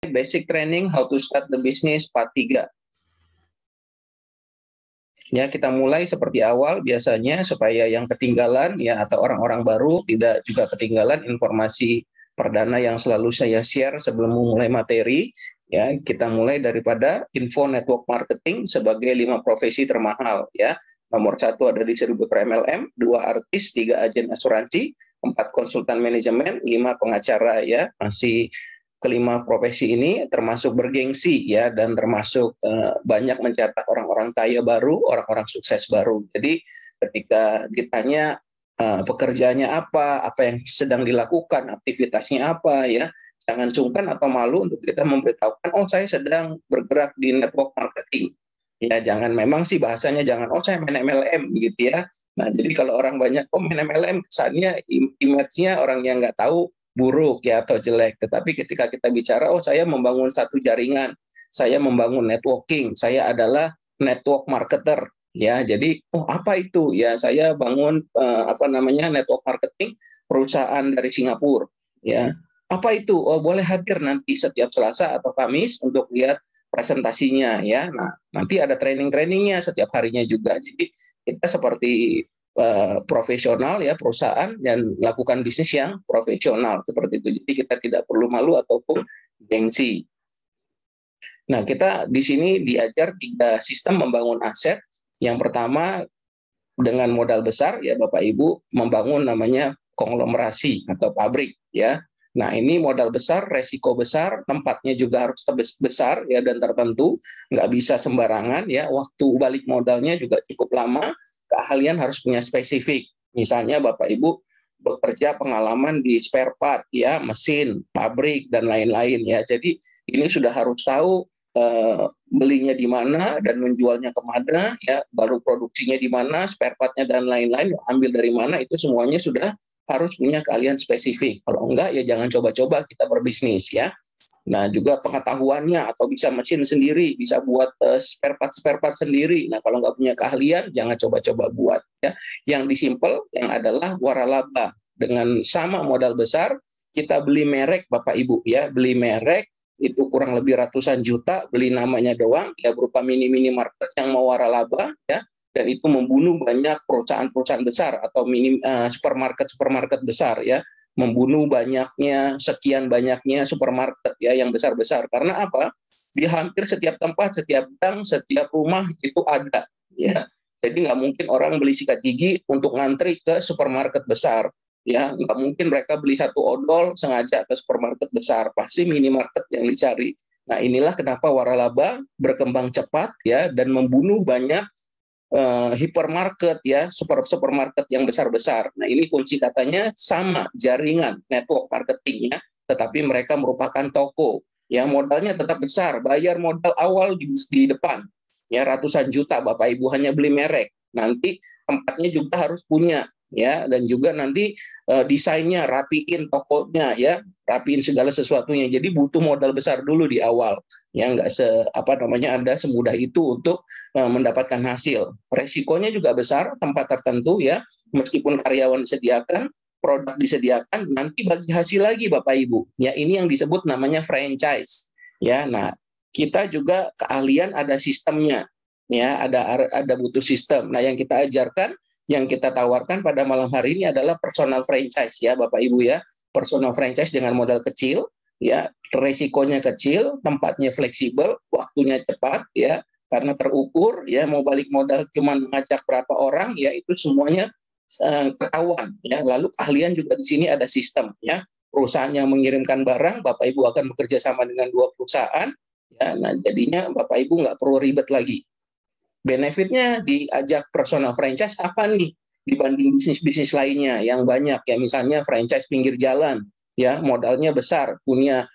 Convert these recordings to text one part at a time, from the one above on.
Basic Training How to Start the Business Part 3. Ya, kita mulai seperti awal biasanya supaya yang ketinggalan ya atau orang-orang baru tidak juga ketinggalan informasi perdana yang selalu saya share sebelum memulai materi. Ya, kita mulai daripada info network marketing sebagai 5 profesi termahal ya. Nomor 1 ada distributor MLM, 2 artis, 3 agen asuransi, 4 konsultan manajemen, 5 pengacara ya. Masih kelima profesi ini termasuk bergengsi ya dan termasuk banyak mencetak orang-orang kaya baru, orang-orang sukses baru. Jadi ketika ditanya pekerjaannya apa yang sedang dilakukan, aktivitasnya apa ya, jangan sungkan atau malu untuk kita memberitahukan, oh saya sedang bergerak di network marketing. Ya jangan, memang sih bahasanya jangan, oh saya main MLM gitu ya. Nah jadi kalau orang banyak, oh main MLM, kesannya image-nya orang yang nggak tahu buruk ya atau jelek. Tetapi ketika kita bicara, oh saya membangun satu jaringan, saya membangun networking, saya adalah network marketer ya. Jadi oh apa itu ya, saya bangun network marketing perusahaan dari Singapura ya. Apa itu? Oh boleh hadir nanti setiap Selasa atau Kamis untuk lihat presentasinya ya. Nah nanti ada training-trainingnya setiap harinya juga. Jadi kita seperti profesional ya perusahaan dan melakukan bisnis yang profesional seperti itu. Jadi kita tidak perlu malu ataupun gengsi. Nah kita di sini diajar 3 sistem membangun aset. Yang pertama dengan modal besar ya Bapak Ibu, membangun namanya konglomerasi atau pabrik ya. Nah ini modal besar, resiko besar, tempatnya juga harus besar ya dan tertentu, nggak bisa sembarangan ya. Waktu balik modalnya juga cukup lama. Keahlian harus punya spesifik. Misalnya Bapak Ibu bekerja pengalaman di spare part ya, mesin, pabrik dan lain-lain ya. Jadi ini sudah harus tahu belinya di mana dan menjualnya kemana ya, baru produksinya di mana, spare partnya dan lain-lain ambil dari mana, itu semuanya sudah harus punya keahlian spesifik. Kalau enggak ya jangan coba-coba kita berbisnis ya. Nah juga pengetahuannya atau bisa mesin sendiri, bisa buat spare part sendiri. Nah kalau nggak punya keahlian jangan coba-coba buat ya. Yang disimpel yang adalah waralaba, dengan sama modal besar kita beli merek Bapak Ibu ya, beli merek itu kurang lebih ratusan juta, beli namanya doang ya, berupa mini market yang mau waralaba ya, dan itu membunuh banyak perusahaan-perusahaan besar atau supermarket besar ya, membunuh sekian banyaknya supermarket ya yang besar-besar. Karena apa? Di hampir setiap tempat, setiap gang, setiap rumah itu ada ya. Jadi nggak mungkin orang beli sikat gigi untuk ngantri ke supermarket besar ya, nggak mungkin mereka beli satu odol sengaja ke supermarket besar, pasti minimarket yang dicari. Nah inilah kenapa waralaba berkembang cepat ya dan membunuh banyak hipermarket ya, supermarket yang besar-besar. Nah ini kunci katanya sama, jaringan network marketingnya, tetapi mereka merupakan toko ya, modalnya tetap besar, bayar modal awal di depan ya, ratusan juta Bapak Ibu hanya beli merek. Nanti tempatnya juga harus punya ya, dan juga nanti desainnya, rapiin tokonya ya, rapiin segala sesuatunya. Jadi butuh modal besar dulu di awal ya, nggak Anda semudah itu untuk mendapatkan hasil. Resikonya juga besar, tempat tertentu ya, meskipun karyawan disediakan, produk disediakan, nanti bagi hasil lagi Bapak Ibu ya, ini yang disebut namanya franchise ya. Nah kita juga keahlian ada sistemnya ya, ada butuh sistem. Nah yang kita ajarkan, yang kita tawarkan pada malam hari ini adalah personal franchise ya Bapak Ibu ya. Personal franchise dengan modal kecil ya, resikonya kecil, tempatnya fleksibel, waktunya cepat ya, karena terukur ya, mau balik modal cuma mengajak berapa orang ya, itu semuanya ketahuan ya. Lalu keahlian juga di sini ada sistem ya. Perusahaan yang mengirimkan barang, Bapak Ibu akan bekerja sama dengan 2 perusahaan ya. Nah, jadinya Bapak Ibu nggak perlu ribet lagi. Benefitnya diajak personal franchise apa nih dibanding bisnis-bisnis lainnya yang banyak ya, misalnya franchise pinggir jalan ya, modalnya besar, punya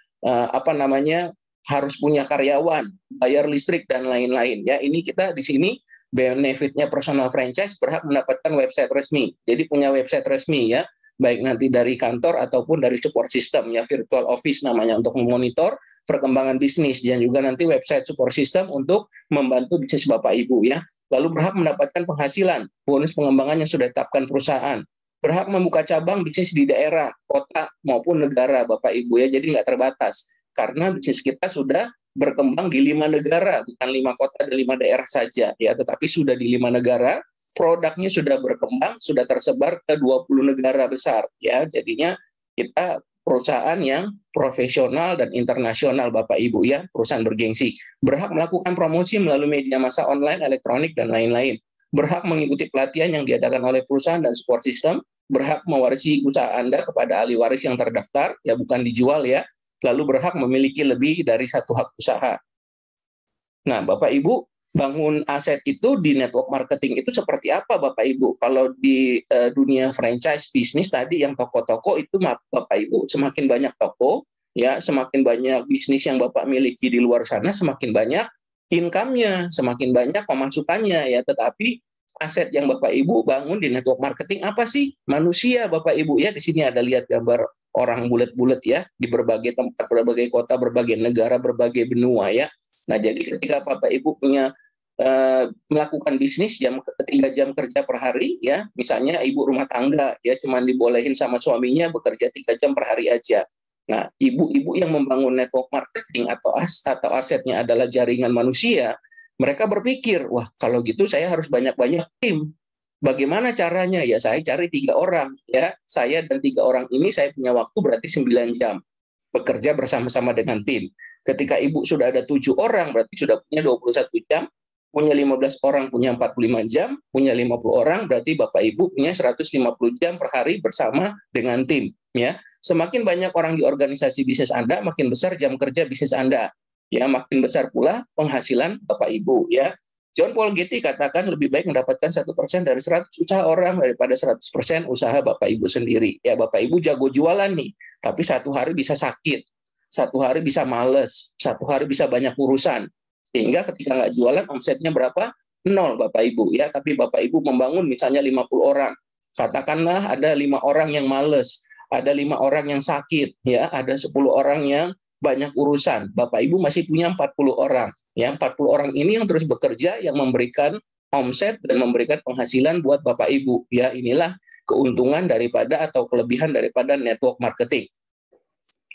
harus punya karyawan, bayar listrik dan lain-lain ya. Ini kita di sini benefitnya personal franchise berhak mendapatkan website resmi. Jadi punya website resmi ya, baik nanti dari kantor ataupun dari support system ya, virtual office namanya, untuk memonitor perkembangan bisnis, dan juga nanti website support system untuk membantu bisnis Bapak Ibu ya. Lalu berhak mendapatkan penghasilan, bonus pengembangan yang sudah ditetapkan perusahaan, berhak membuka cabang bisnis di daerah, kota maupun negara Bapak Ibu ya, jadi nggak terbatas. karena bisnis kita sudah berkembang di 5 negara, bukan 5 kota dan 5 daerah saja, ya, tetapi sudah di 5 negara, produknya sudah berkembang, sudah tersebar ke 20 negara besar, ya. Jadinya kita perusahaan yang profesional dan internasional, Bapak Ibu, ya, perusahaan bergengsi, berhak melakukan promosi melalui media massa online, elektronik, dan lain-lain, berhak mengikuti pelatihan yang diadakan oleh perusahaan dan support system, berhak mewarisi usaha Anda kepada ahli waris yang terdaftar, ya, bukan dijual, ya, lalu berhak memiliki lebih dari satu hak usaha. Nah, Bapak Ibu, bangun aset itu di network marketing itu seperti apa, Bapak Ibu? Kalau di dunia franchise bisnis tadi yang toko-toko itu, Bapak Ibu, semakin banyak toko, ya, semakin banyak bisnis yang Bapak miliki di luar sana, semakin banyak income-nya, semakin banyak pemasukannya, ya. Tetapi aset yang Bapak Ibu bangun di network marketing apa sih? Manusia, Bapak Ibu, ya. Di sini ada lihat gambar orang bulat-bulat, ya, di berbagai tempat, berbagai kota, berbagai negara, berbagai benua, ya. Nah, jadi ketika Bapak Ibu punya melakukan bisnis 3 jam kerja per hari, ya, misalnya ibu rumah tangga, ya, cuma dibolehin sama suaminya bekerja 3 jam per hari aja. Nah, ibu-ibu yang membangun network marketing atau asetnya adalah jaringan manusia, mereka berpikir, wah, kalau gitu saya harus banyak-banyak tim. Bagaimana caranya? Ya, saya cari 3 orang, ya. Saya dan 3 orang ini saya punya waktu berarti 9 jam bekerja bersama-sama dengan tim. Ketika ibu sudah ada 7 orang, berarti sudah punya 21 jam, punya 15 orang, punya 45 jam, punya 50 orang, berarti Bapak Ibu punya 150 jam per hari bersama dengan tim, ya. Semakin banyak orang di organisasi bisnis Anda, makin besar jam kerja bisnis Anda, ya, makin besar pula penghasilan Bapak Ibu, ya. John Paul Getty katakan lebih baik mendapatkan 1% dari 100 usaha orang daripada 100% usaha Bapak Ibu sendiri. Ya, Bapak Ibu jago jualan nih, tapi satu hari bisa sakit, satu hari bisa males, satu hari bisa banyak urusan. Sehingga ketika nggak jualan, omsetnya berapa? 0, Bapak Ibu, ya. Tapi Bapak Ibu membangun misalnya 50 orang. Katakanlah ada 5 orang yang males, ada 5 orang yang sakit, ya, ada 10 orang yang banyak urusan. Bapak Ibu masih punya 40 orang. Ya, 40 orang ini yang terus bekerja, yang memberikan omset dan memberikan penghasilan buat Bapak Ibu. Ya, inilah keuntungan daripada atau kelebihan daripada network marketing.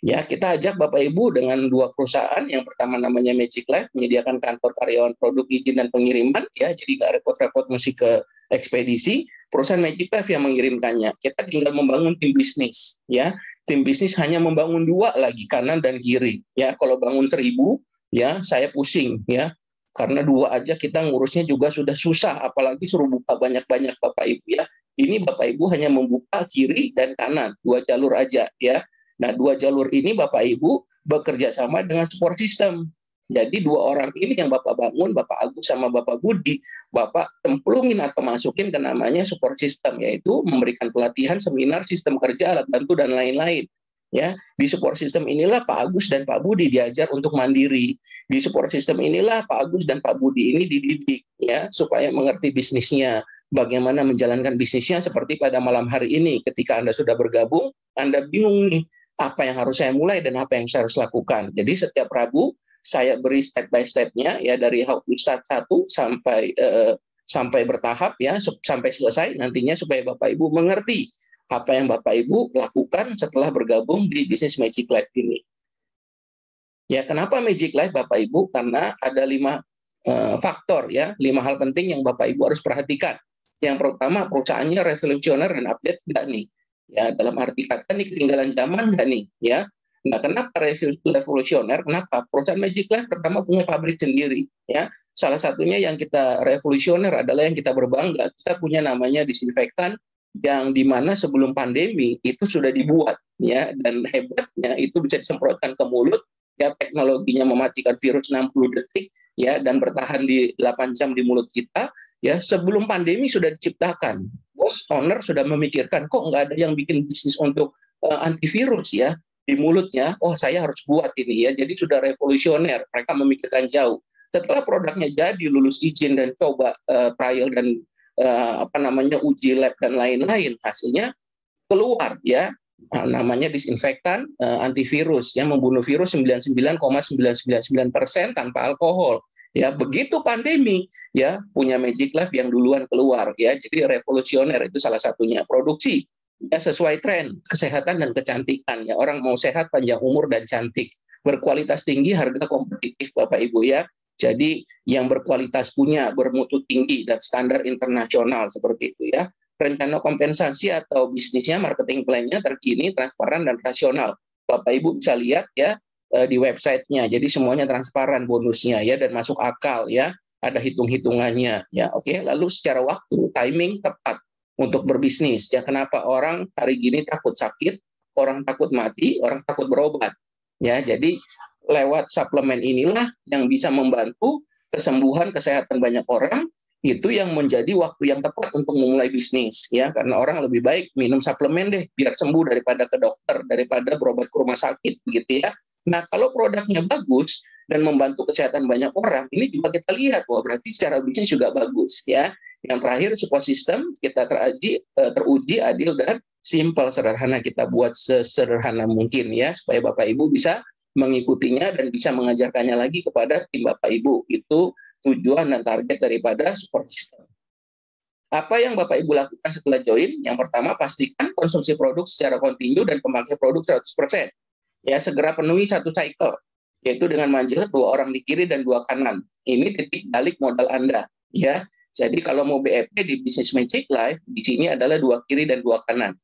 Ya, kita ajak Bapak Ibu dengan 2 perusahaan. Yang pertama namanya Magic Life, menyediakan kantor karyawan, produk, izin, dan pengiriman. Ya, jadi nggak repot-repot mesti ke ekspedisi. Perusahaan Magic Life yang mengirimkannya. Kita tinggal membangun tim bisnis. Ya, tim bisnis hanya membangun 2 lagi, kanan dan kiri. Ya, kalau bangun 1000, ya, saya pusing. Ya, karena 2 aja kita ngurusnya juga sudah susah. Apalagi suruh buka banyak-banyak, Bapak Ibu, ya. Ini Bapak Ibu hanya membuka kiri dan kanan, 2 jalur aja, ya. Nah, 2 jalur ini Bapak Ibu bekerja sama dengan support system. Jadi 2 orang ini yang Bapak bangun, Bapak Agus sama Bapak Budi, Bapak cemplungin atau masukin ke namanya support system, yaitu memberikan pelatihan, seminar, sistem kerja, alat bantu, dan lain-lain. Ya, di support system inilah Pak Agus dan Pak Budi diajar untuk mandiri. Di support system inilah Pak Agus dan Pak Budi ini dididik, ya, supaya mengerti bisnisnya, bagaimana menjalankan bisnisnya. Seperti pada malam hari ini, ketika Anda sudah bergabung, Anda bingung nih, apa yang harus saya mulai dan apa yang saya harus lakukan. Jadi setiap Rabu saya beri step by step-nya, ya, dari how to start 1 sampai bertahap, ya, sampai selesai nantinya, supaya Bapak Ibu mengerti apa yang Bapak Ibu lakukan setelah bergabung di bisnis Magic Life ini. Ya, kenapa Magic Life, Bapak Ibu? Karena ada 5 faktor, ya, 5 hal penting yang Bapak Ibu harus perhatikan. Yang pertama, perusahaannya revolusioner dan update nggak nih? Ya, dalam arti kata nih, ketinggalan zaman nggak nih? Ya, nah, kenapa revolusioner? Kenapa? Perusahaan Magic Life pertama punya pabrik sendiri. Ya, salah satunya yang kita revolusioner adalah yang kita berbangga. Kita punya namanya disinfektan, yang dimana sebelum pandemi itu sudah dibuat, ya, dan hebatnya itu bisa disemprotkan ke mulut. Ya, teknologinya mematikan virus 60 detik, ya, dan bertahan di 8 jam di mulut kita. Ya, sebelum pandemi sudah diciptakan. Bos owner sudah memikirkan, kok nggak ada yang bikin bisnis untuk antivirus, ya, di mulutnya. Oh, saya harus buat ini, ya. Jadi sudah revolusioner. Mereka memikirkan jauh. Setelah produknya jadi, lulus izin dan coba trial dan uji lab dan lain-lain, hasilnya keluar, ya. Namanya disinfektan antivirus, yang membunuh virus 99,999% tanpa alkohol. Ya, begitu pandemi, ya, punya Magic Life yang duluan keluar, ya. Jadi revolusioner itu salah satunya. Produksi, ya, sesuai tren kesehatan dan kecantikan, ya. Orang mau sehat, panjang umur, dan cantik. berkualitas tinggi, harga kompetitif Bapak Ibu ya. Jadi yang berkualitas punya, bermutu tinggi dan standar internasional seperti itu ya. Rencana kompensasi atau bisnisnya, marketing plan-nya terkini, transparan dan rasional. Bapak Ibu bisa lihat ya di websitenya. Jadi semuanya transparan bonusnya ya dan masuk akal ya. Ada hitung-hitungannya ya. Oke, lalu secara waktu, timing tepat untuk berbisnis. Ya kenapa orang hari gini takut sakit, orang takut mati, orang takut berobat. Ya, jadi lewat suplemen inilah yang bisa membantu kesembuhan kesehatan banyak orang, itu yang menjadi waktu yang tepat untuk memulai bisnis ya, karena orang lebih baik minum suplemen deh biar sembuh daripada ke dokter, daripada berobat ke rumah sakit begitu ya. Nah, kalau produknya bagus dan membantu kesehatan banyak orang, ini juga kita lihat wah berarti secara bisnis juga bagus ya. Yang terakhir support system kita teruji adil dan simple, sederhana, kita buat sesederhana mungkin ya supaya Bapak Ibu bisa mengikutinya dan bisa mengajarkannya lagi kepada tim Bapak Ibu. Itu tujuan dan target daripada support system. Apa yang Bapak Ibu lakukan setelah join? Yang pertama, pastikan konsumsi produk secara kontinu dan pemakai produk 100%. Ya, segera penuhi satu cycle, yaitu dengan manjat 2 orang di kiri dan 2 kanan. Ini titik balik modal Anda. Ya, jadi kalau mau BEP di Business Magic Life, di sini adalah 2 kiri dan 2 kanan.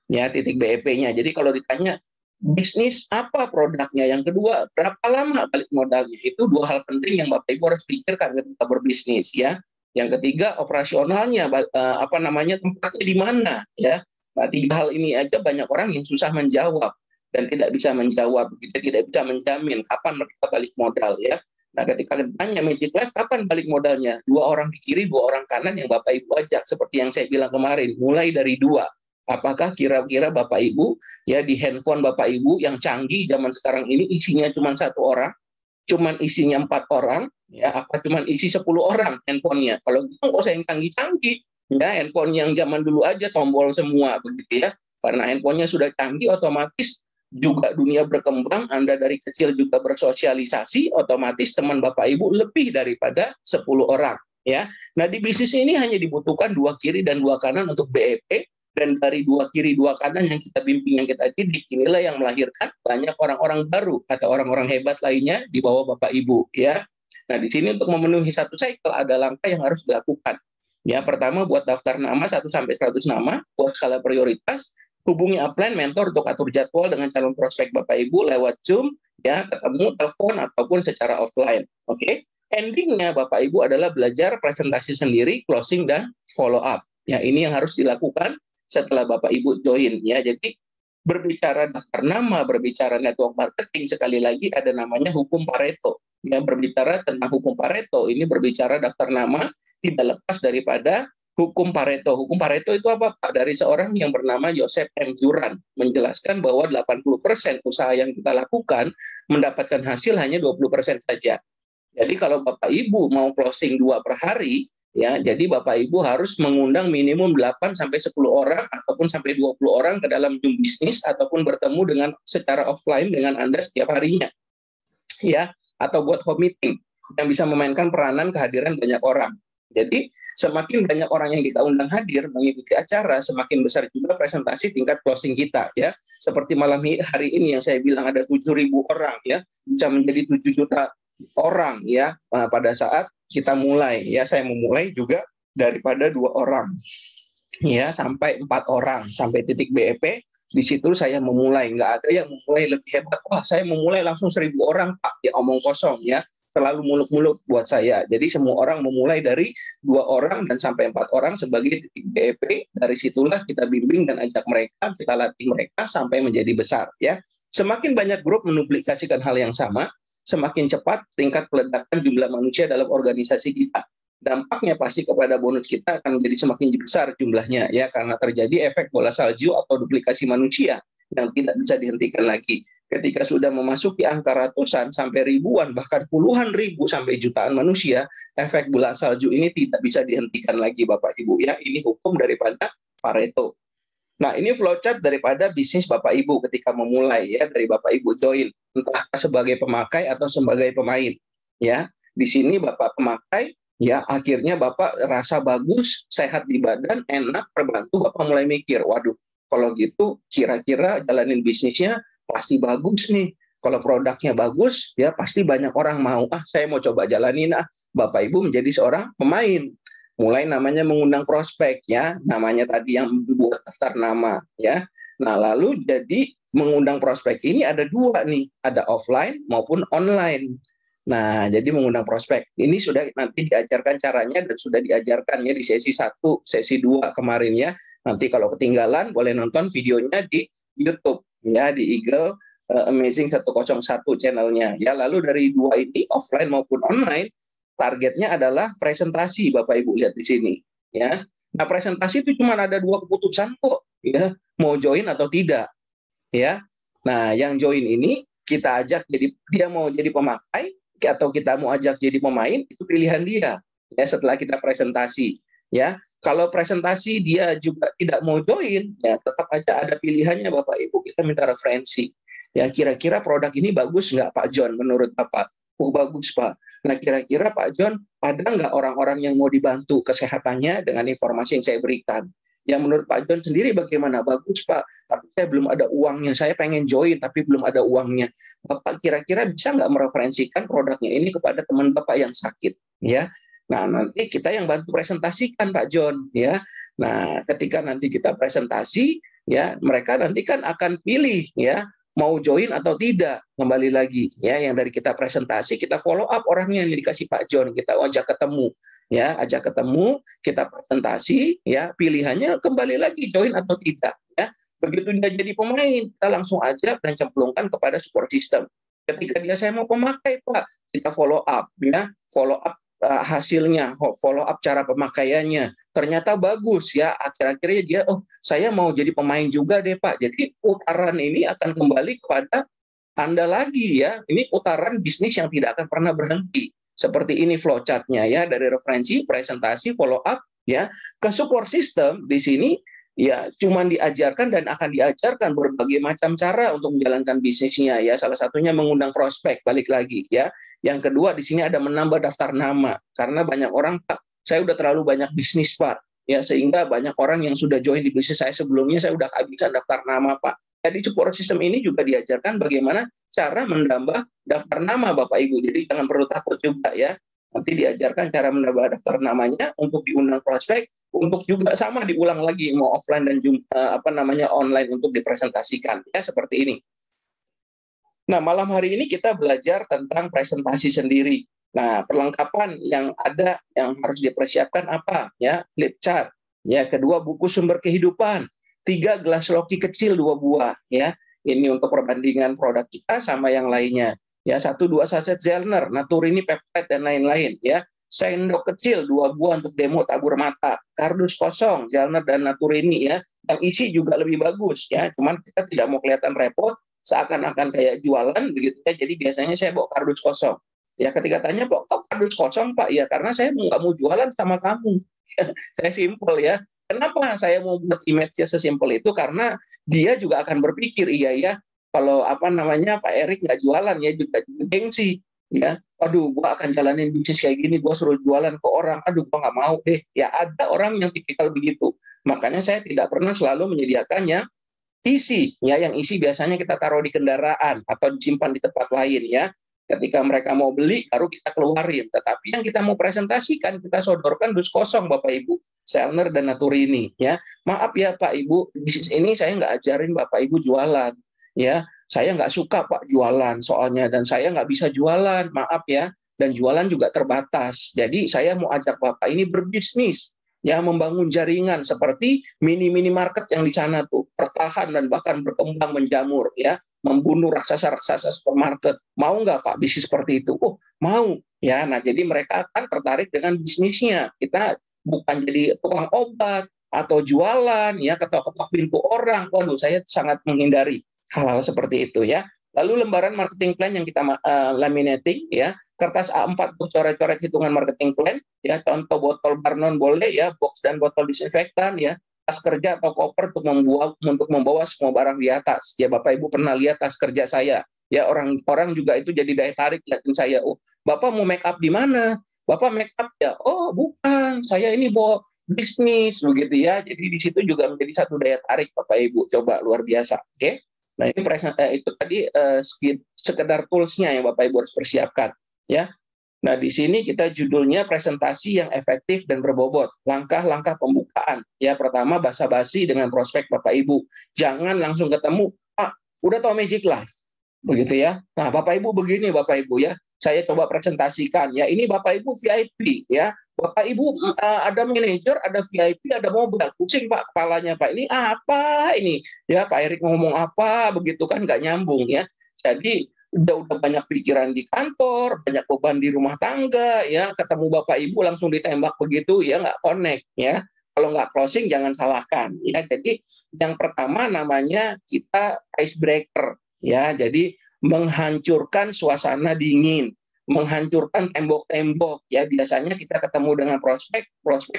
Ya, titik BEP-nya. Jadi kalau ditanya bisnis apa produknya, yang kedua berapa lama balik modalnya, itu 2 hal penting yang Bapak Ibu harus pikirkan ketika berbisnis ya. Yang ketiga operasionalnya, tempatnya di mana ya. Nah, 3 hal ini aja banyak orang yang susah menjawab dan tidak bisa menjawab, kita tidak bisa menjamin kapan mereka balik modal ya. Nah, ketika ditanya Magic Life kapan balik modalnya, 2 orang di kiri, 2 orang kanan yang Bapak Ibu ajak, seperti yang saya bilang kemarin, mulai dari 2. Apakah kira-kira Bapak Ibu ya di handphone Bapak Ibu yang canggih zaman sekarang ini isinya cuma 1 orang, cuma isinya 4 orang, ya apa cuma isi 10 orang handphonenya? Kalau gitu nggak usah yang canggih-canggih, ya handphone yang zaman dulu aja tombol semua begitu ya. Karena handphonenya sudah canggih, otomatis juga dunia berkembang, Anda dari kecil juga bersosialisasi, otomatis teman Bapak Ibu lebih daripada 10 orang ya. Nah, di bisnis ini hanya dibutuhkan 2 kiri dan 2 kanan untuk BEP, dan dari 2 kiri 2 kanan yang kita bimbing, yang kita didik, inilah yang melahirkan banyak orang-orang baru atau orang-orang hebat lainnya di bawah Bapak Ibu ya. Nah, di sini untuk memenuhi satu cycle ada langkah yang harus dilakukan. Ya, pertama buat daftar nama 1 sampai 100 nama, buat skala prioritas, hubungi upline mentor untuk atur jadwal dengan calon prospek Bapak Ibu lewat Zoom ya, ketemu, telepon ataupun secara offline. Oke. Endingnya Bapak Ibu adalah belajar presentasi sendiri, closing dan follow up. Ya, ini yang harus dilakukan setelah Bapak Ibu join ya. Jadi berbicara daftar nama, berbicara network marketing, sekali lagi ada namanya hukum Pareto. Ya, berbicara tentang hukum Pareto, ini berbicara daftar nama tidak lepas daripada hukum Pareto. Hukum Pareto itu apa, Pak? Dari seorang yang bernama Joseph M. Juran, menjelaskan bahwa 80% usaha yang kita lakukan mendapatkan hasil hanya 20% saja. Jadi kalau Bapak Ibu mau closing 2 per hari, ya, jadi Bapak Ibu harus mengundang minimum 8 sampai 10 orang ataupun sampai 20 orang ke dalam Zoom bisnis ataupun bertemu dengan secara offline dengan Anda setiap harinya. Ya, atau buat home meeting yang bisa memainkan peranan kehadiran banyak orang. Jadi semakin banyak orang yang kita undang hadir mengikuti acara, semakin besar juga presentasi tingkat closing kita ya. Seperti malam hari ini yang saya bilang ada 7.000 orang ya, bisa menjadi 7 juta orang ya pada saat kita mulai ya. Saya memulai juga daripada 2 orang ya sampai 4 orang sampai titik BEP. Di situ saya memulai, nggak ada yang memulai lebih hebat. Wah, saya memulai langsung 1.000 orang, Pak. Ya omong kosong ya, terlalu muluk-muluk buat saya. Jadi semua orang memulai dari 2 orang dan sampai 4 orang sebagai titik BEP. Dari situlah kita bimbing dan ajak mereka, kita latih mereka sampai menjadi besar ya. Semakin banyak grup menduplikasikan hal yang sama, semakin cepat tingkat peledakan jumlah manusia dalam organisasi kita. Dampaknya pasti kepada bonus kita akan menjadi semakin besar jumlahnya ya, karena terjadi efek bola salju atau duplikasi manusia yang tidak bisa dihentikan lagi. Ketika sudah memasuki angka ratusan sampai ribuan, bahkan puluhan ribu sampai jutaan manusia, efek bola salju ini tidak bisa dihentikan lagi Bapak Ibu ya. Ini hukum daripada Pareto. Nah, ini flowchart daripada bisnis Bapak Ibu ketika memulai ya, dari Bapak Ibu join, entah sebagai pemakai atau sebagai pemain. Ya, di sini Bapak pemakai, ya akhirnya Bapak rasa bagus, sehat di badan, enak, terbantu, Bapak mulai mikir, waduh, kalau gitu kira-kira jalanin bisnisnya pasti bagus nih. Kalau produknya bagus, ya pasti banyak orang mau. Saya mau coba jalanin. Bapak Ibu menjadi seorang pemain. Mulai namanya mengundang prospek, ya, namanya tadi yang membuat daftar nama, ya. Nah, lalu jadi mengundang prospek ini ada dua nih, ada offline maupun online. Nah, jadi mengundang prospek ini sudah nanti diajarkan caranya dan sudah diajarkannya di sesi 1, sesi 2 kemarin, ya. Nanti kalau ketinggalan boleh nonton videonya di YouTube, ya, di Eagle Amazing 101 channelnya, ya. Lalu dari dua ini offline maupun online, targetnya adalah presentasi, Bapak Ibu lihat di sini, ya. Nah, presentasi itu cuma ada dua keputusan kok, ya, mau join atau tidak, ya. Nah, yang join ini kita ajak jadi dia mau jadi pemakai atau kita mau ajak jadi pemain, itu pilihan dia, ya, setelah kita presentasi, ya. Kalau presentasi dia juga tidak mau join, ya tetap aja ada pilihannya, Bapak Ibu, kita minta referensi. Ya, kira-kira produk ini bagus nggak Pak John menurut Bapak? Oh, bagus Pak. Nah, kira-kira Pak John, ada nggak orang-orang yang mau dibantu kesehatannya dengan informasi yang saya berikan? Yang menurut Pak John sendiri bagaimana? Bagus Pak, tapi saya belum ada uangnya. Saya pengen join, tapi belum ada uangnya. Bapak kira-kira bisa nggak mereferensikan produknya ini kepada teman Bapak yang sakit? Ya, nah nanti kita yang bantu presentasikan Pak John. Ya, nah ketika nanti kita presentasi, ya mereka nanti kan akan pilih, ya, mau join atau tidak, kembali lagi, ya, yang dari kita presentasi kita follow up orangnya yang dikasih Pak John, kita ajak ketemu, ya, ajak ketemu, kita presentasi, ya, pilihannya kembali lagi join atau tidak, ya. Begitu dia jadi pemain, kita langsung ajak dan cemplungkan kepada support system. Ketika dia saya mau pemakai Pak, kita follow up, ya, follow up hasilnya, follow up cara pemakaiannya, ternyata bagus, ya, akhir-akhirnya dia, oh saya mau jadi pemain juga deh Pak. Jadi putaran ini akan kembali kepada Anda lagi, ya, ini putaran bisnis yang tidak akan pernah berhenti. Seperti ini flowchart-nya, ya, dari referensi, presentasi, follow up, ya, ke support system. Di sini ya cuma diajarkan dan akan diajarkan berbagai macam cara untuk menjalankan bisnisnya, ya, salah satunya mengundang prospek, balik lagi, ya. Yang kedua di sini ada menambah daftar nama, karena banyak orang, Pak, saya udah terlalu banyak bisnis Pak, ya, sehingga banyak orang yang sudah join di bisnis saya sebelumnya, saya udah kehabisan daftar nama Pak. Jadi support system ini juga diajarkan bagaimana cara menambah daftar nama Bapak Ibu, jadi jangan perlu takut juga, ya. Nanti diajarkan cara menambah daftar namanya untuk diundang prospek, untuk juga sama diulang lagi mau offline dan online untuk dipresentasikan, ya, seperti ini. Nah, malam hari ini kita belajar tentang presentasi sendiri. Nah, perlengkapan yang ada yang harus dipersiapkan apa? Ya, flip chart. Ya, kedua buku sumber kehidupan. 3 gelas loki kecil 2 buah. Ya, ini untuk perbandingan produk kita sama yang lainnya. Ya, 1-2 saset Zellner, Naturini, peptide dan lain-lain. Ya, sendok kecil 2 buah untuk demo tabur mata. Kardus kosong Zellner dan Naturini, ya. Yang isi juga lebih bagus, ya. Cuman kita tidak mau kelihatan repot, seakan-akan kayak jualan begitu, ya. Jadi biasanya saya bawa kardus kosong. Ya, ketika tanya, kok kardus kosong Pak? Ya karena saya nggak mau jualan sama kamu. Saya simpel, ya. Kenapa saya mau buat image-nya sesimpel itu? Karena dia juga akan berpikir, iya ya, kalau Pak Erik nggak jualan, ya juga gengsi, ya. Aduh, gua akan jalanin bisnis kayak gini, gua suruh jualan ke orang, aduh gua nggak mau deh. Ya ada orang yang tipikal begitu. Makanya saya tidak pernah selalu menyediakannya isi, ya, yang isi biasanya kita taruh di kendaraan atau disimpan di tempat lain, ya. Ketika mereka mau beli baru kita keluarin, tetapi yang kita mau presentasikan kita sodorkan dus kosong Bapak Ibu, Zellner dan Naturini, ya. Maaf ya Pak Ibu, bisnis ini saya nggak ajarin Bapak Ibu jualan, ya. Saya nggak suka Pak jualan soalnya, dan saya nggak bisa jualan, maaf ya, dan jualan juga terbatas. Jadi saya mau ajak Bapak ini berbisnis, ya, membangun jaringan seperti mini market yang di sana tuh, bertahan dan bahkan berkembang menjamur, ya, membunuh raksasa-raksasa supermarket. Mau nggak Pak bisnis seperti itu? Oh, mau, ya. Nah, jadi mereka akan tertarik dengan bisnisnya. Kita bukan jadi tukang obat atau jualan, ya, ketok-ketok pintu orang. Waduh, saya sangat menghindari hal-hal seperti itu, ya. Lalu lembaran marketing plan yang kita laminating, ya, kertas A4 untuk coret-coret hitungan marketing plan, ya, contoh botol Barnon boleh, ya, box dan botol disinfektan, ya, tas kerja atau koper untuk membawa semua barang di atas. Ya, Bapak Ibu pernah lihat tas kerja saya, ya, orang juga itu jadi daya tarik lihatin saya. Oh, Bapak mau make up di mana? Bapak make up ya? Oh, bukan, saya ini bawa bisnis begitu, ya. Jadi di situ juga menjadi satu daya tarik Bapak Ibu, coba luar biasa, oke? Nah, ini itu tadi sekedar toolsnya yang Bapak Ibu harus persiapkan, ya. Nah, di sini kita judulnya presentasi yang efektif dan berbobot. Langkah-langkah pembukaan. Ya, pertama basa-basi dengan prospek Bapak Ibu. Jangan langsung ketemu, Pak, udah tahu Magic Life. Begitu ya. Nah, Bapak Ibu begini Bapak Ibu ya. Saya coba presentasikan ya. Ini Bapak Ibu VIP ya. Bapak Ibu ada manajer, ada VIP, ada mobil. Pusing Pak kepalanya Pak. Ini apa ini? Ya, Pak Erik ngomong apa begitu kan nggak nyambung ya. Jadi udah banyak pikiran di kantor, banyak beban di rumah tangga, ya ketemu Bapak Ibu langsung ditembak begitu, ya nggak connect, ya. Kalau nggak closing jangan salahkan, ya. Jadi yang pertama namanya kita icebreaker, ya. Jadi menghancurkan suasana dingin, menghancurkan tembok-tembok, ya. Biasanya kita ketemu dengan prospek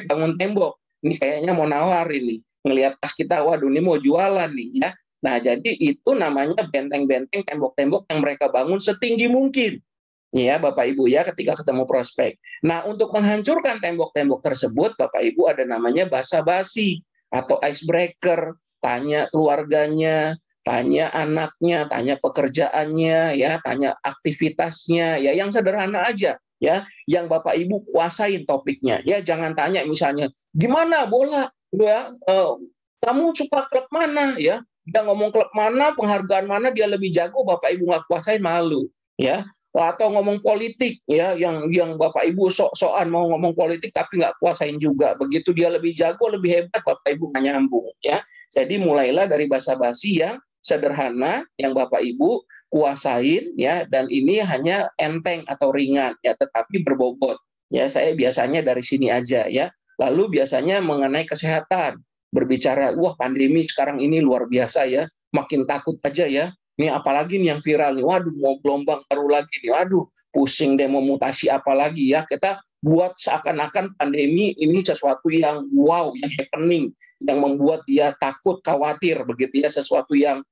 bangun tembok. Ini kayaknya mau nawar ini, ngelihat pas kita, waduh ini mau jualan nih, ya. Nah, jadi itu namanya benteng-benteng tembok-tembok yang mereka bangun setinggi mungkin. Ya, Bapak Ibu ya, ketika ketemu prospek. Nah, untuk menghancurkan tembok-tembok tersebut, Bapak Ibu ada namanya basa-basi atau icebreaker, tanya keluarganya, tanya anaknya, tanya pekerjaannya, ya, tanya aktivitasnya, ya, yang sederhana aja, ya, yang Bapak Ibu kuasain topiknya, ya, jangan tanya misalnya gimana bola, ya, kamu suka klub mana, ya, dia ngomong klub mana, penghargaan mana dia lebih jago, Bapak Ibu nggak kuasain malu, ya. Atau ngomong politik, ya, yang Bapak Ibu sok-sokan mau ngomong politik tapi nggak kuasain juga. Begitu dia lebih jago, lebih hebat, Bapak Ibu nggak nyambung, ya. Jadi mulailah dari basa-basi yang sederhana, yang Bapak Ibu kuasain, ya, dan ini hanya enteng atau ringan, ya, tetapi berbobot. Ya, saya biasanya dari sini aja, ya. Lalu biasanya mengenai kesehatan. Berbicara, wah pandemi sekarang ini luar biasa ya, makin takut aja ya. Ini apalagi nih yang viral nih, waduh mau gelombang baru lagi nih, waduh pusing deh mau mutasi apa lagi ya. Kita buat seakan-akan pandemi ini sesuatu yang wow, yang happening, yang membuat dia takut, khawatir, begitu ya, sesuatu yang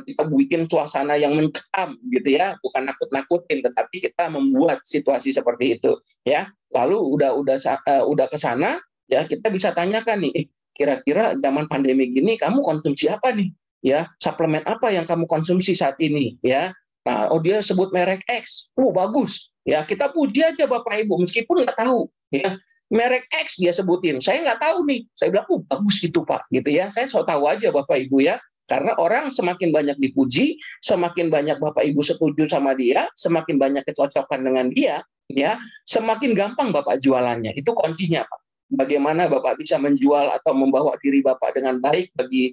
kita bikin suasana yang mencekam gitu ya, bukan nakut-nakutin, tetapi kita membuat situasi seperti itu ya. Lalu udah ke sana ya, kita bisa tanyakan nih, kira-kira zaman pandemi gini kamu konsumsi apa nih, ya, suplemen apa yang kamu konsumsi saat ini, ya. Nah, oh dia sebut merek X, bagus, ya, kita puji aja Bapak Ibu meskipun nggak tahu, ya, merek X dia sebutin, saya nggak tahu nih, saya bilang bagus itu Pak, gitu ya, saya so tahu aja Bapak Ibu ya, karena orang semakin banyak dipuji, semakin banyak Bapak Ibu setuju sama dia, semakin banyak kecocokan dengan dia, ya, semakin gampang Bapak jualannya, itu kuncinya Pak. Bagaimana Bapak bisa menjual atau membawa diri Bapak dengan baik bagi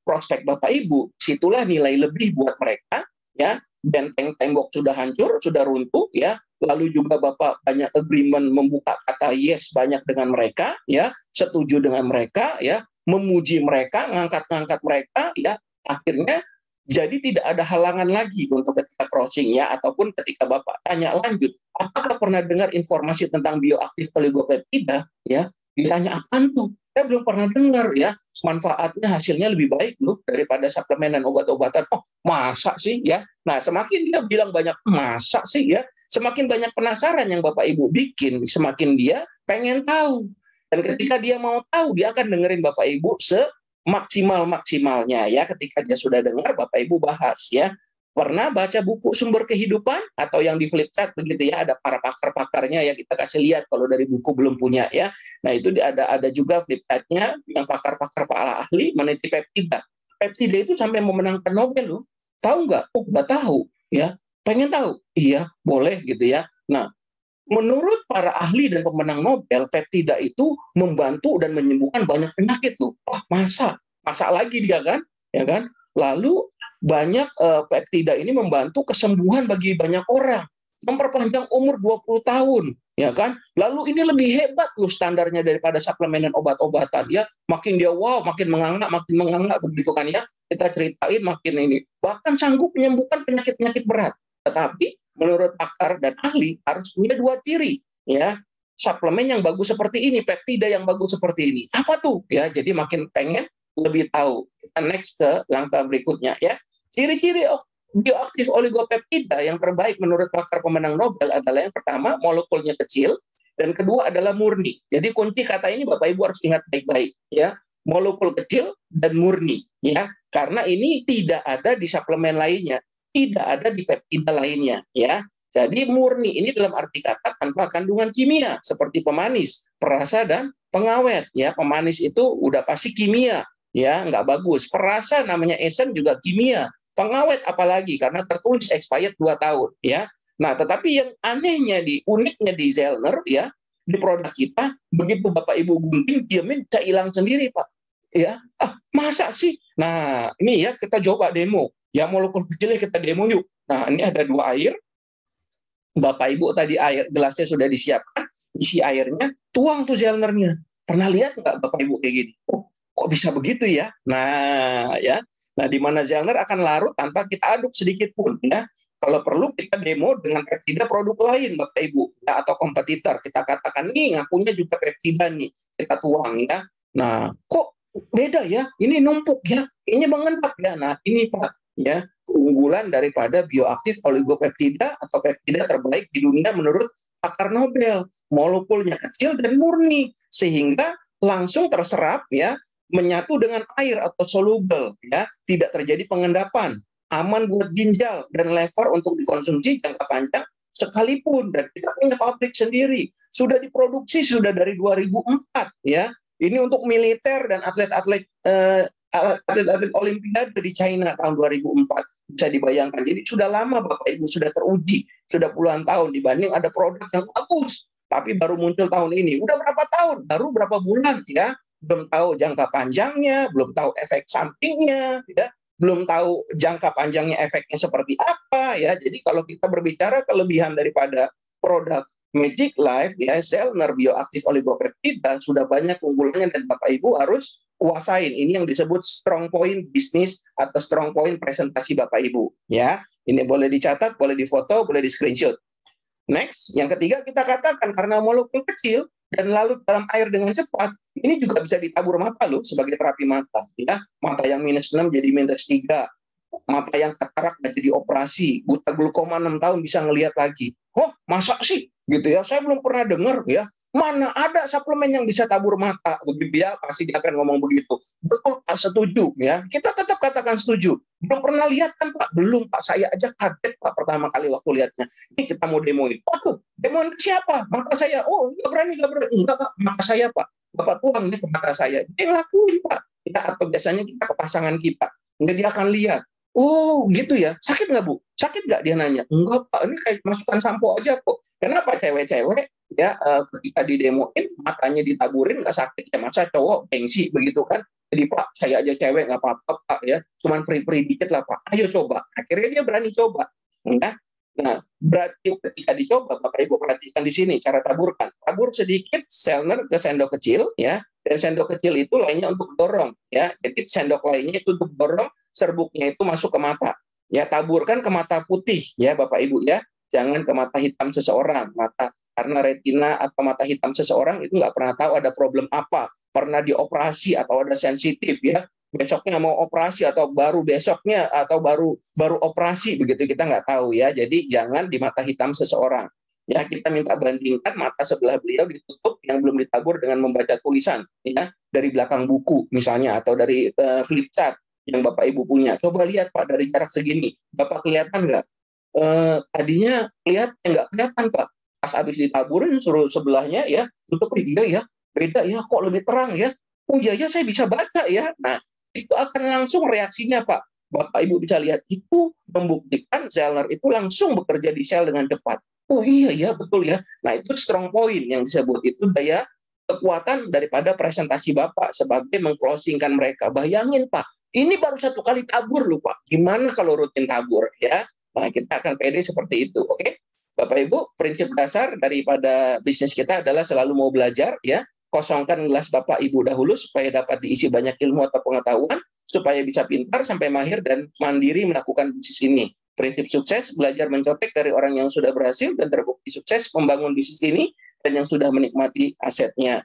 prospek Bapak Ibu, situlah nilai lebih buat mereka, ya. Benteng tembok sudah hancur, sudah runtuh, ya. Lalu juga Bapak banyak agreement membuka kata yes banyak dengan mereka, ya, setuju dengan mereka, ya, memuji mereka, ngangkat-ngangkat mereka, ya. Akhirnya jadi tidak ada halangan lagi untuk ketika crossing, ya, ataupun ketika Bapak tanya lanjut, apakah pernah dengar informasi tentang bioaktif oligopeptida, ya? Ditanya apaan tuh? Saya belum pernah dengar, ya. Manfaatnya hasilnya lebih baik loh daripada suplemen dan obat-obatan. Oh, masa sih, ya? Nah, semakin dia bilang banyak masa sih, ya, semakin banyak penasaran yang Bapak Ibu bikin, semakin dia pengen tahu. Dan ketika dia mau tahu, dia akan dengerin Bapak Ibu maksimal-maksimalnya, ya. Ketika dia sudah dengar, Bapak Ibu bahas, ya. Pernah baca buku Sumber Kehidupan atau yang di flip chart begitu ya, ada para pakar-pakarnya ya, kita kasih lihat kalau dari buku belum punya, ya. Nah, itu ada juga flip chartnya yang pakar-pakar para ahli meneliti peptida. Peptida itu sampai memenangkan Nobel loh. Tahu nggak? Oh, nggak tahu, ya. Pengen tahu? Iya, boleh gitu ya. Nah, menurut para ahli dan pemenang Nobel, peptida itu membantu dan menyembuhkan banyak penyakit tuh. Oh, masa lagi dia kan, ya kan? Lalu banyak peptida ini membantu kesembuhan bagi banyak orang, memperpanjang umur 20 tahun, ya kan? Lalu ini lebih hebat loh standarnya daripada suplemen dan obat-obatan, ya. Makin dia wow, makin menganga begitu kan ya. Kita ceritain makin ini. Bahkan sanggup menyembuhkan penyakit-penyakit berat. Tetapi menurut pakar dan ahli harus punya dua ciri, ya. Suplemen yang bagus seperti ini, peptida yang bagus seperti ini. Apa tuh? Ya, jadi makin pengen lebih tahu. Kita next ke langkah berikutnya, ya. Ciri-ciri bioaktif oligopeptida yang terbaik menurut pakar pemenang Nobel adalah yang pertama molekulnya kecil dan kedua adalah murni. Jadi kunci kata ini Bapak Ibu harus ingat baik-baik, ya. molekul kecil dan murni, ya. Karena ini tidak ada di suplemen lainnya, tidak ada di peptida lainnya, ya. Jadi murni ini dalam arti kata tanpa kandungan kimia seperti pemanis, perasa dan pengawet, ya. Pemanis itu udah pasti kimia, ya, nggak bagus. Perasa namanya esen juga kimia, pengawet apalagi karena tertulis expired 2 tahun, ya. Nah, tetapi yang uniknya di Zellner, ya, di produk kita, begitu Bapak Ibu gunting, diamin bisa hilang sendiri, Pak. Ya, masa sih? Nah, ini ya kita coba demo. Yang molekul kecilnya kita demo yuk. Nah, ini ada 2 air. Bapak Ibu tadi air gelasnya sudah disiapkan, isi airnya, tuang tuh Zellnernya. Pernah lihat nggak Bapak Ibu kayak gini? Oh, kok bisa begitu ya? Nah, ya. Nah, di mana Zellner akan larut tanpa kita aduk sedikit pun, ya. Kalau perlu kita demo dengan peptida produk lain, Bapak Ibu, ya, atau kompetitor. Kita katakan nih ngakunya juga peptida nih, kita tuang, ya. Nah, kok beda ya? Ini numpuk ya, ini mengendap ya. Nah, ini Pak, ya, keunggulan daripada bioaktif oligopeptida atau peptida terbaik di dunia menurut pakar Nobel. Molekulnya kecil dan murni sehingga langsung terserap, ya, menyatu dengan air atau soluble, ya, tidak terjadi pengendapan, aman buat ginjal dan lever untuk dikonsumsi jangka panjang sekalipun. Dan kita punya pabrik sendiri, sudah diproduksi sudah dari 2004, ya. Ini untuk militer dan atlet-atlet Olimpiade di China tahun 2004. Bisa dibayangkan. Jadi sudah lama Bapak Ibu, sudah teruji, sudah puluhan tahun dibanding ada produk yang bagus, tapi baru muncul tahun ini. Udah berapa tahun? Baru berapa bulan, ya. Belum tahu jangka panjangnya, belum tahu efek sampingnya, ya. Belum tahu jangka panjangnya efeknya seperti apa, ya. Jadi kalau kita berbicara kelebihan daripada produk Magic Life, ya, Zellner bioaktif oligopeptida sudah banyak keunggulannya dan Bapak Ibu harus kuasain. Ini yang disebut strong point bisnis atau strong point presentasi Bapak Ibu, ya. Ini boleh dicatat, boleh difoto, boleh di screenshot. Next, yang ketiga kita katakan karena molekul kecil dan larut dalam air dengan cepat, ini juga bisa ditabur mata loh sebagai terapi mata, ya. Mata yang -6 jadi -3, mata yang katarak nggak jadi operasi, buta glaukoma 6 tahun bisa ngelihat lagi. Oh, masa sih? Gitu ya, saya belum pernah dengar, ya. Mana ada suplemen yang bisa tabur mata, begitu ya, pasti dia akan ngomong begitu. Betul Pak, setuju, ya. Kita tetap katakan setuju. Belum pernah lihat kan Pak? Belum Pak, saya aja kaget Pak pertama kali waktu lihatnya. Ini kita mau demoin. Waduh, demoin ke siapa? Mata saya. Oh, nggak berani. Enggak Pak, mata saya Pak. Bapak tuang nih ke mata saya. Dia ngelakuin Pak. Ya, atau biasanya kita ke pasangan kita. Nggak, dia akan lihat. Oh gitu ya, sakit nggak Bu? Sakit nggak, dia nanya? Enggak Pak, ini kayak masukkan sampo aja kok. Kenapa cewek-cewek, ya, ketika didemoin matanya ditaburin nggak sakit ya, masa cowok gengsi begitu kan? Jadi Pak, saya aja cewek nggak apa-apa Pak, ya, cuman peri-peri dikit lah Pak. Ayo coba. Akhirnya dia berani coba. Ya. Nah, berarti ketika dicoba, Bapak Ibu perhatikan di sini cara taburkan. Tabur sedikit Zellner ke sendok kecil, ya. Dan sendok kecil itu lainnya untuk dorong, ya. Jadi sendok lainnya itu untuk dorong serbuknya itu masuk ke mata. Ya, taburkan ke mata putih, ya Bapak Ibu, ya. Jangan ke mata hitam seseorang. Karena retina atau mata hitam seseorang itu nggak pernah tahu ada problem apa, pernah dioperasi atau ada sensitif, ya. Besoknya mau operasi atau baru besoknya atau baru operasi, begitu kita nggak tahu, ya. Jadi jangan di mata hitam seseorang. Ya, kita minta bandingkan mata sebelah beliau ditutup yang belum ditabur dengan membaca tulisan, ya, dari belakang buku misalnya atau dari flip chart yang Bapak Ibu punya. Coba lihat Pak dari jarak segini, Bapak kelihatan nggak? Tadinya nggak kelihatan Pak. Pas habis ditaburin suruh sebelahnya, ya, tutup, iya ya, beda ya, kok lebih terang ya. Oh iya ya, saya bisa baca ya. Nah, itu akan langsung reaksinya Pak. Bapak Ibu bisa lihat itu membuktikan Zellner itu langsung bekerja di sel dengan cepat. Oh iya ya, betul ya. Nah, itu strong point yang disebut, itu daya kekuatan daripada presentasi Bapak sebagai mengclosingkan mereka. Bayangin Pak, ini baru 1 kali tabur loh Pak. Gimana kalau rutin tabur, ya? Nah, kita akan pede seperti itu, oke? Bapak Ibu, prinsip dasar daripada bisnis kita adalah selalu mau belajar, ya. Kosongkan gelas Bapak Ibu dahulu supaya dapat diisi banyak ilmu atau pengetahuan, supaya bisa pintar sampai mahir dan mandiri melakukan bisnis ini. Prinsip sukses, belajar mencontek dari orang yang sudah berhasil dan terbukti sukses membangun bisnis ini dan yang sudah menikmati asetnya.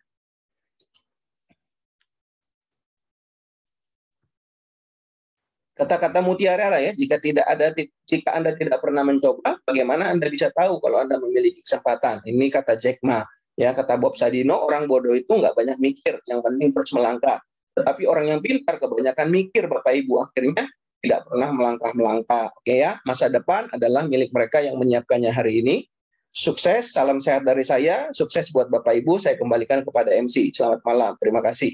Kata-kata mutiara lah, ya, jika Anda tidak pernah mencoba, bagaimana Anda bisa tahu kalau Anda memiliki kesempatan? Ini kata Jack Ma. Ya, kata Bob Sadino, orang bodoh itu nggak banyak mikir, yang penting terus melangkah. Tetapi orang yang pintar kebanyakan mikir, Bapak Ibu, akhirnya tidak pernah melangkah-melangkah. Oke ya, masa depan adalah milik mereka yang menyiapkannya hari ini. Sukses, salam sehat dari saya, sukses buat Bapak Ibu, saya kembalikan kepada MC. Selamat malam, terima kasih.